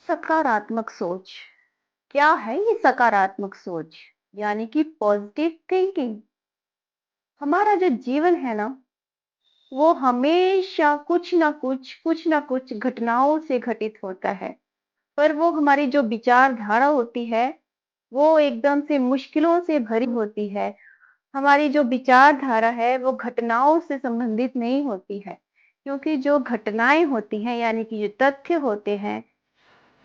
सकारात्मक सोच। क्या है ये सकारात्मक सोच? यानी कि पॉजिटिव थिंकिंग। हमारा जो जीवन है ना, वो हमेशा कुछ ना कुछ घटनाओं से घटित होता है। पर वो हमारी जो विचारधारा होती है, वो एकदम से मुश्किलों से भरी होती है। हमारी जो विचारधारा है, वो घटनाओं से संबंधित नहीं होती है। क्योंकि जो घटनाएं होती हैं, यानी कि जो तथ्य होते हैं,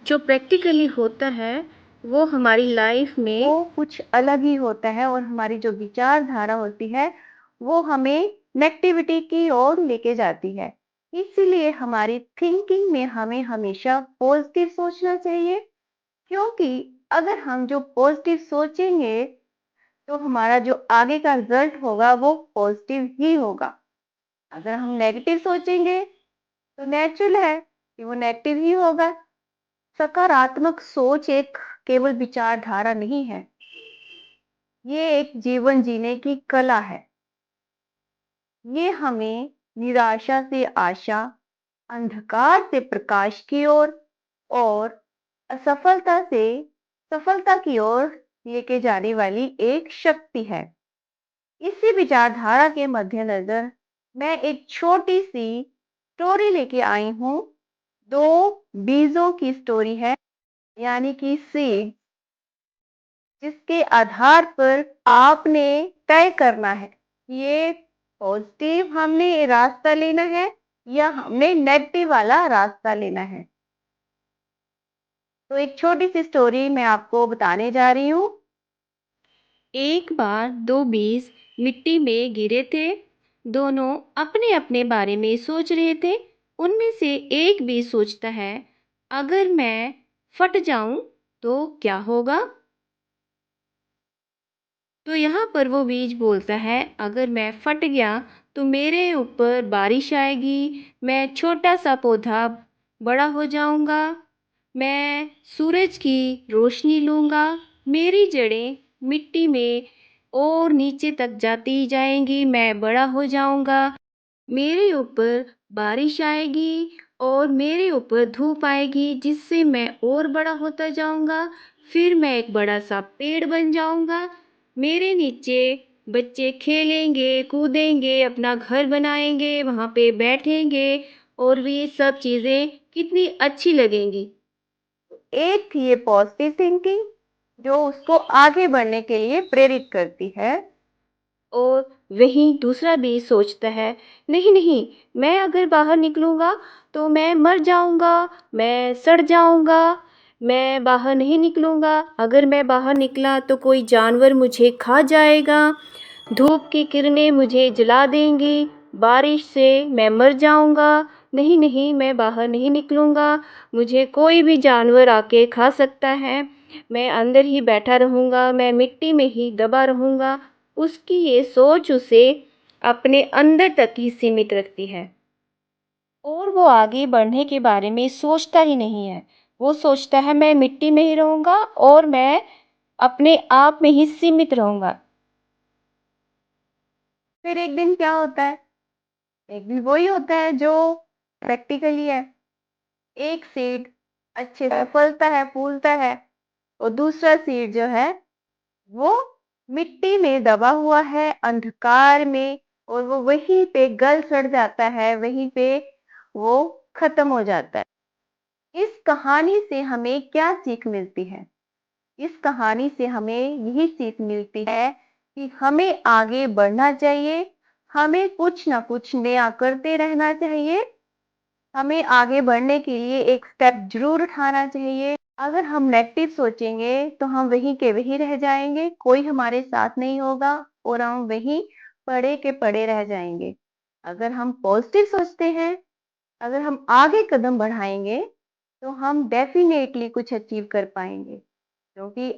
जो प्रैक्टिकली होता है, वो हमारी लाइफ में वो कुछ अलग ही होता है। और हमारी जो विचारधारा होती है, वो हमें नेगेटिविटी की ओर लेके जाती है। इसीलिए हमारी थिंकिंग में हमें हमेशा पॉजिटिव सोचना चाहिए। क्योंकि अगर हम जो पॉजिटिव सोचेंगे, तो हमारा जो आगे का रिजल्ट होगा वो पॉजिटिव ही होगा। अगर हम नेगेटिव सोचेंगे, तो नेचुरल है कि वो नेगेटिव ही होगा। सकारात्मक सोच एक केवल विचारधारा नहीं है, ये एक जीवन जीने की कला है। ये हमें निराशा से आशा, अंधकार से प्रकाश की ओर और असफलता से सफलता की ओर लेके जाने वाली एक शक्ति है। इसी विचारधारा के मद्देनजर मैं एक छोटी सी स्टोरी लेके आई हूँ। दो बीजों की स्टोरी है, यानी कि सीड, जिसके आधार पर आपने तय करना है ये पॉजिटिव हमने रास्ता लेना है या हमने नेगेटिव वाला रास्ता लेना है। तो एक छोटी सी स्टोरी मैं आपको बताने जा रही हूँ। एक बार दो बीज मिट्टी में गिरे थे। दोनों अपने अपने बारे में सोच रहे थे। उनमें से एक बीज सोचता है, अगर मैं फट जाऊं तो क्या होगा। तो यहाँ पर वो बीज बोलता है, अगर मैं फट गया तो मेरे ऊपर बारिश आएगी, मैं छोटा सा पौधा बड़ा हो जाऊंगा, मैं सूरज की रोशनी लूंगा, मेरी जड़ें मिट्टी में और नीचे तक जाती जाएंगी, मैं बड़ा हो जाऊंगा, मेरे ऊपर बारिश आएगी और मेरे ऊपर धूप आएगी जिससे मैं और बड़ा होता जाऊंगा, फिर मैं एक बड़ा सा पेड़ बन जाऊंगा, मेरे नीचे बच्चे खेलेंगे कूदेंगे अपना घर बनाएंगे वहाँ पे बैठेंगे और भी ये सब चीज़ें कितनी अच्छी लगेंगी। एक थी ये पॉजिटिव थिंकिंग, जो उसको आगे बढ़ने के लिए प्रेरित करती है। और वहीं दूसरा भी सोचता है, नहीं नहीं, मैं अगर बाहर निकलूंगा तो मैं मर जाऊंगा, मैं सड़ जाऊंगा, मैं बाहर नहीं निकलूंगा, अगर मैं बाहर निकला तो कोई जानवर मुझे खा जाएगा, धूप की किरणें मुझे जला देंगी, बारिश से मैं मर जाऊंगा, नहीं नहीं, मैं बाहर नहीं निकलूंगा, मुझे कोई भी जानवर आके खा सकता है, मैं अंदर ही बैठा रहूंगा, मैं मिट्टी में ही दबा रहूंगा। उसकी ये सोच उसे अपने अंदर तक ही सीमित रखती है और वो आगे बढ़ने के बारे में सोचता ही नहीं है। वो सोचता है मैं मिट्टी में ही रहूंगा और मैं अपने आप में ही सीमित रहूंगा। फिर एक दिन क्या होता है? एक दिन वही होता है जो प्रैक्टिकली है। एक सीड अच्छे से फलता है, फूलता है, और दूसरा सीड जो है, वो मिट्टी में दबा हुआ है, अंधकार में, और वो वहीं पे गल सड़ जाता है, वहीं पे वो खत्म हो जाता है। इस कहानी से हमें क्या सीख मिलती है? इस कहानी से हमें यही सीख मिलती है कि हमें आगे बढ़ना चाहिए, हमें कुछ ना कुछ नया करते रहना चाहिए, हमें आगे बढ़ने के लिए एक स्टेप जरूर उठाना चाहिए। अगर हम नेगेटिव सोचेंगे, तो हम वहीं के वहीं रह जाएंगे, कोई हमारे साथ नहीं होगा और हम वहीं पड़े के पड़े रह जाएंगे। अगर हम पॉजिटिव सोचते हैं, अगर हम आगे कदम बढ़ाएंगे, तो हम डेफिनेटली कुछ अचीव कर पाएंगे। क्योंकि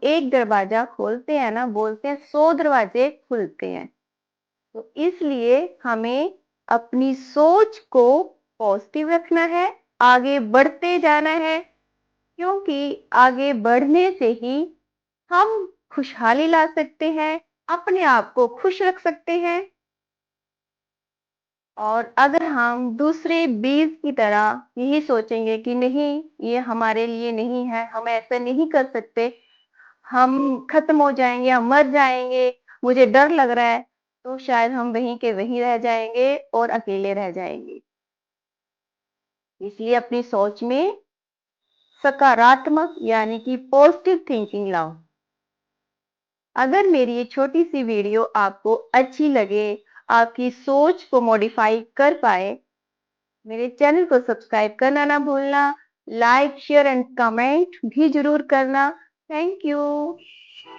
एक दरवाजा खोलते हैं ना, बोलते हैं 100 दरवाजे खुलते हैं। तो इसलिए हमें अपनी सोच को पॉजिटिव रखना है, आगे बढ़ते जाना है। क्योंकि आगे बढ़ने से ही हम खुशहाली ला सकते हैं, अपने आप को खुश रख सकते हैं। और अगर हम दूसरे बीज की तरह यही सोचेंगे कि नहीं, ये हमारे लिए नहीं है, हम ऐसा नहीं कर सकते, हम खत्म हो जाएंगे, हम मर जाएंगे, मुझे डर लग रहा है, तो शायद हम वहीं के वहीं रह जाएंगे और अकेले रह जाएंगे। इसलिए अपनी सोच में सकारात्मक यानी कि पॉजिटिव थिंकिंग लाओ। अगर मेरी ये छोटी सी वीडियो आपको अच्छी लगे, आपकी सोच को मॉडिफाई कर पाए, मेरे चैनल को सब्सक्राइब करना ना भूलना, लाइक शेयर एंड कमेंट भी जरूर करना। Thank you.